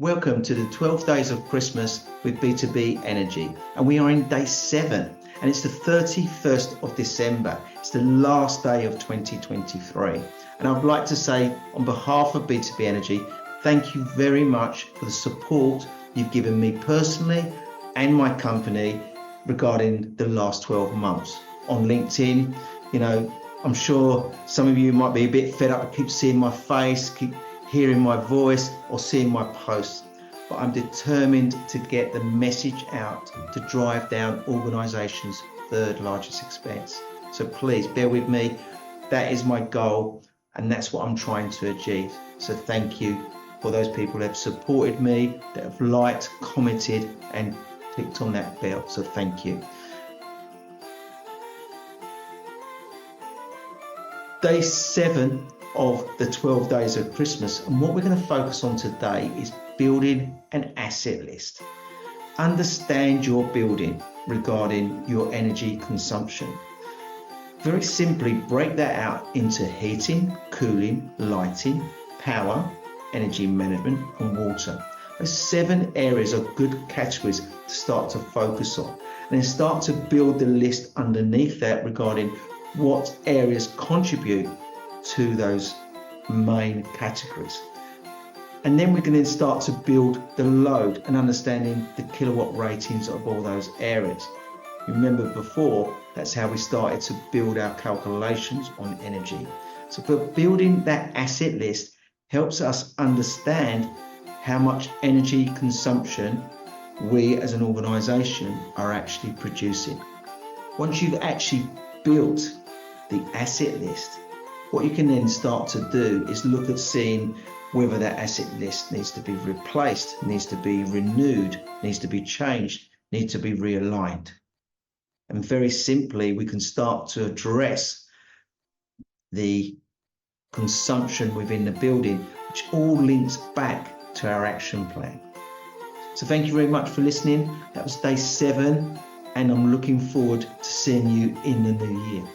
Welcome to the 12 days of Christmas with B2B Energy, and we are in day 7, and it's the 31st of December. It's the last day of 2023, and I'd like to say on behalf of B2B Energy, thank you very much for the support you've given me personally and my company regarding the last 12 months. On LinkedIn, I'm sure some of you might be a bit fed up, keep seeing my face, keep hearing my voice or seeing my posts, but I'm determined to get the message out to drive down organisations' third largest expense. So please bear with me. That is my goal, and that's what I'm trying to achieve. So thank you for those people that have supported me, that have liked, commented and clicked on that bell. So thank you. Day 7 of the 12 days of Christmas, and what we're going to focus on today is building an asset list. Understand your building regarding your energy consumption. Very simply break that out into heating, cooling, lighting, power, energy management and water. Those 7 areas are good categories to start to focus on, and then start to build the list underneath that regarding what areas contribute to those main categories. And then we can then start to build the load and understanding the kilowatt ratings of all those areas. You remember before, that's how we started to build our calculations on energy. So for building that asset list helps us understand how much energy consumption we as an organisation are actually producing. Once you've actually built the asset list, what you can then start to do is look at seeing whether that asset list needs to be replaced, needs to be renewed, needs to be changed, needs to be realigned. And very simply, we can start to address the consumption within the building, which all links back to our action plan. So thank you very much for listening. That was day 7, and I'm looking forward to seeing you in the new year.